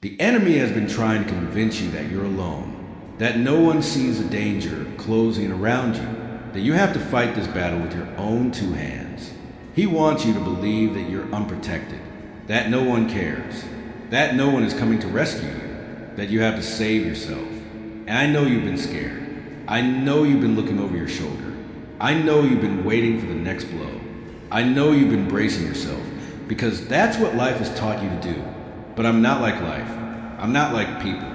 The enemy has been trying to convince you that you're alone, that no one sees the danger closing around you, that you have to fight this battle with your own two hands. He wants you to believe that you're unprotected, that no one cares, that no one is coming to rescue you, that you have to save yourself. And I know you've been scared. I know you've been looking over your shoulder. I know you've been waiting for the next blow. I know you've been bracing yourself, because that's what life has taught you to do. But I'm not like life. I'm not like people.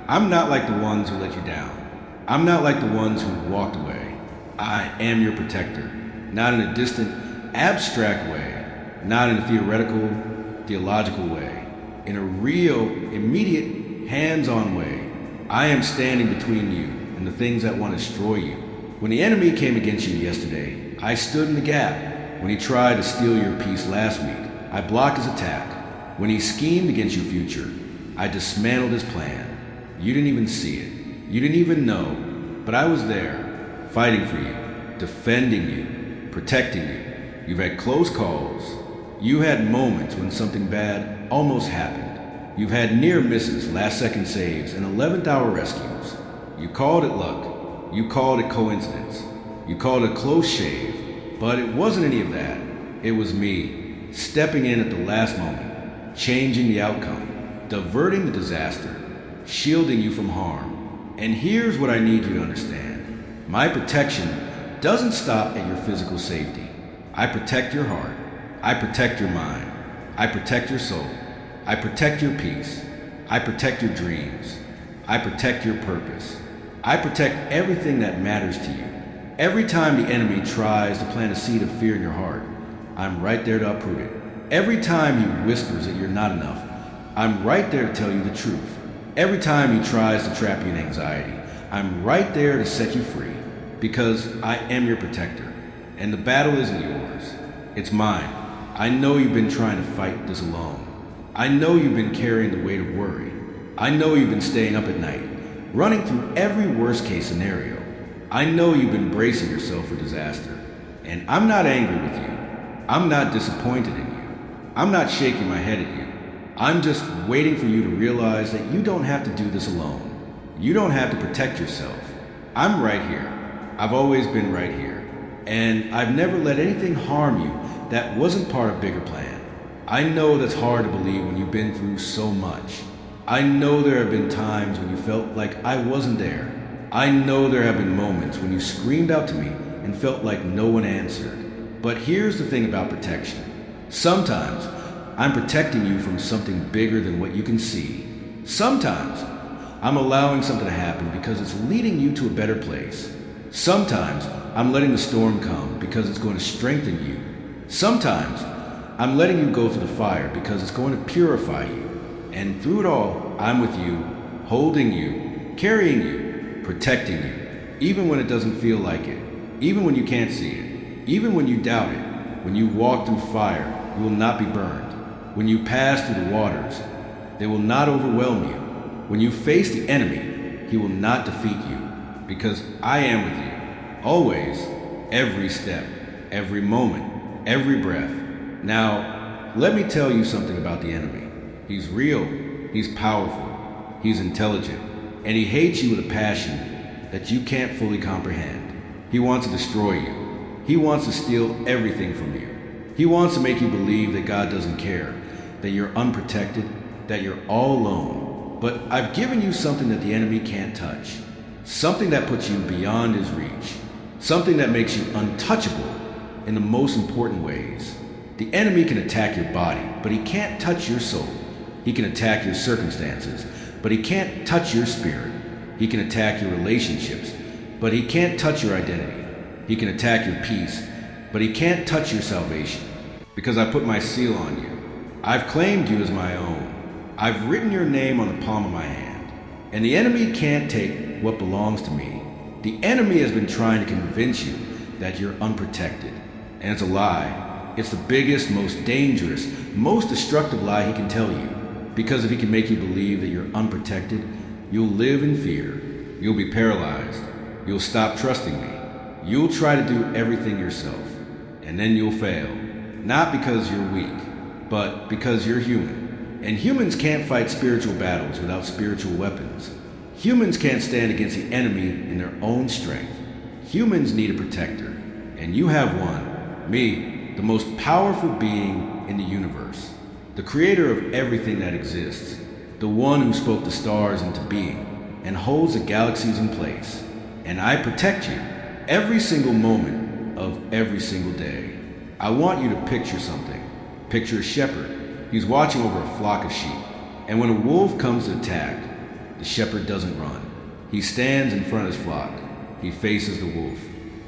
I'm not like the ones who let you down. I'm not like the ones who walked away. I am your protector, not in a distant, abstract way, not in a theoretical, theological way, in a real, immediate, hands-on way. I am standing between you and the things that want to destroy you. When the enemy came against you yesterday, I stood in the gap. When he tried to steal your peace last week, I blocked his attack. When he schemed against your future, I dismantled his plan. You didn't even see it. You didn't even know. But I was there, fighting for you, defending you, protecting you. You've had close calls. You had moments when something bad almost happened. You've had near misses, last-second saves, and 11th-hour rescues. You called it luck. You called it coincidence. You called it a close shave. But it wasn't any of that. It was me, stepping in at the last moment, changing the outcome, diverting the disaster, shielding you from harm. And here's what I need you to understand. My protection doesn't stop at your physical safety. I protect your heart. I protect your mind. I protect your soul. I protect your peace. I protect your dreams. I protect your purpose. I protect everything that matters to you. Every time the enemy tries to plant a seed of fear in your heart, I'm right there to uproot it. Every time he whispers that you're not enough, I'm right there to tell you the truth. Every time he tries to trap you in anxiety, I'm right there to set you free, because I am your protector. And the battle isn't yours, it's mine. I know you've been trying to fight this alone. I know you've been carrying the weight of worry. I know you've been staying up at night, running through every worst-case scenario. I know you've been bracing yourself for disaster. And I'm not angry with you. I'm not disappointed in you. I'm not shaking my head at you. I'm just waiting for you to realize that you don't have to do this alone. You don't have to protect yourself. I'm right here. I've always been right here. And I've never let anything harm you that wasn't part of a bigger plan. I know that's hard to believe when you've been through so much. I know there have been times when you felt like I wasn't there. I know there have been moments when you screamed out to me and felt like no one answered. But here's the thing about protection. Sometimes I'm protecting you from something bigger than what you can see. Sometimes I'm allowing something to happen because it's leading you to a better place. Sometimes I'm letting the storm come because it's going to strengthen you. Sometimes I'm letting you go through the fire because it's going to purify you. And through it all, I'm with you, holding you, carrying you, protecting you, even when it doesn't feel like it, even when you can't see it, even when you doubt it. When you walk through fire, you will not be burned. When you pass through the waters, they will not overwhelm you. When you face the enemy, he will not defeat you, because I am with you, always, every step, every moment, every breath. Now, let me tell you something about the enemy. He's real, he's powerful, he's intelligent, and he hates you with a passion that you can't fully comprehend. He wants to destroy you. He wants to steal everything from you. He wants to make you believe that God doesn't care, that you're unprotected, that you're all alone. But I've given you something that the enemy can't touch. Something that puts you beyond his reach. Something that makes you untouchable in the most important ways. The enemy can attack your body, but he can't touch your soul. He can attack your circumstances, but he can't touch your spirit. He can attack your relationships, but he can't touch your identity. He can attack your peace, but he can't touch your salvation, because I put my seal on you. I've claimed you as my own. I've written your name on the palm of my hand, and the enemy can't take what belongs to me. The enemy has been trying to convince you that you're unprotected, and it's a lie. It's the biggest, most dangerous, most destructive lie he can tell you, because if he can make you believe that you're unprotected, you'll live in fear. You'll be paralyzed. You'll stop trusting me. You'll try to do everything yourself, and then you'll fail. Not because you're weak, but because you're human. And humans can't fight spiritual battles without spiritual weapons. Humans can't stand against the enemy in their own strength. Humans need a protector, and you have one. Me, the most powerful being in the universe. The creator of everything that exists. The one who spoke the stars into being and holds the galaxies in place. And I protect you every single moment of every single day. I want you to picture something. Picture a shepherd. He's watching over a flock of sheep. And when a wolf comes to attack, the shepherd doesn't run. He stands in front of his flock. He faces the wolf.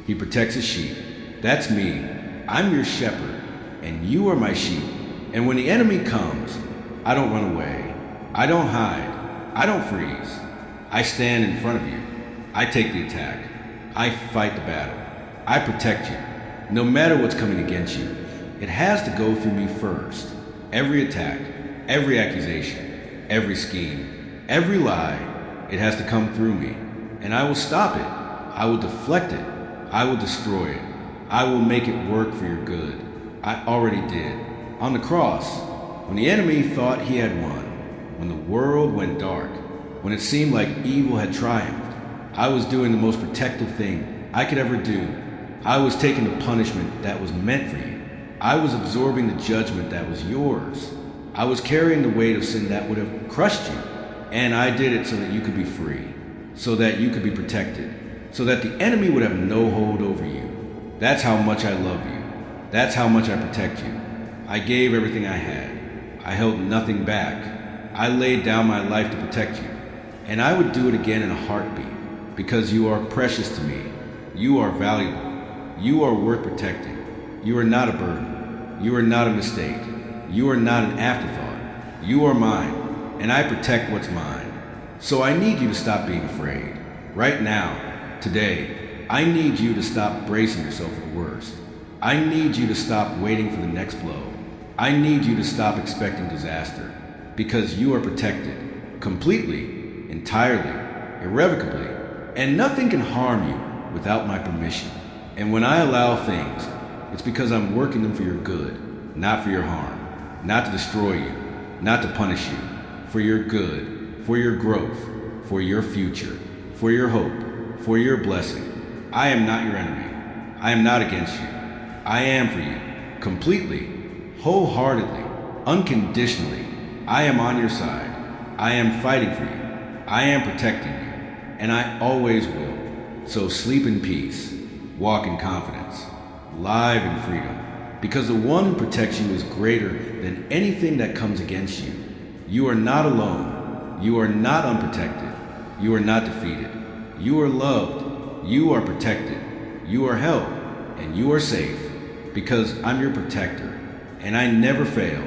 He protects his sheep. That's me. I'm your shepherd, and you are my sheep. And when the enemy comes, I don't run away. I don't hide. I don't freeze. I stand in front of you. I take the attack. I fight the battle. I protect you. No matter what's coming against you, it has to go through me first. Every attack, every accusation, every scheme, every lie, it has to come through me. And I will stop it. I will deflect it. I will destroy it. I will make it work for your good. I already did. On the cross, when the enemy thought he had won, when the world went dark, when it seemed like evil had triumphed, I was doing the most protective thing I could ever do. I was taking the punishment that was meant for you. I was absorbing the judgment that was yours. I was carrying the weight of sin that would have crushed you. And I did it so that you could be free, so that you could be protected, so that the enemy would have no hold over you. That's how much I love you. That's how much I protect you. I gave everything I had. I held nothing back. I laid down my life to protect you. And I would do it again in a heartbeat, because you are precious to me. You are valuable. You are worth protecting. You are not a burden. You are not a mistake. You are not an afterthought. You are mine, and I protect what's mine. So I need you to stop being afraid. Right now, today, I need you to stop bracing yourself for the worst. I need you to stop waiting for the next blow. I need you to stop expecting disaster, because you are protected, completely, entirely, irrevocably, and nothing can harm you without my permission. And when I allow things, it's because I'm working them for your good, not for your harm, not to destroy you, not to punish you, for your good, for your growth, for your future, for your hope, for your blessing. I am not your enemy. I am not against you. I am for you, completely, wholeheartedly, unconditionally. I am on your side. I am fighting for you. I am protecting you, and I always will. So sleep in peace, walk in confidence, live in freedom, because the one who protects you is greater than anything that comes against you. You are not alone. You are not unprotected. You are not defeated. You are loved. You are protected. You are held, and you are safe, because I'm your protector, and I never fail.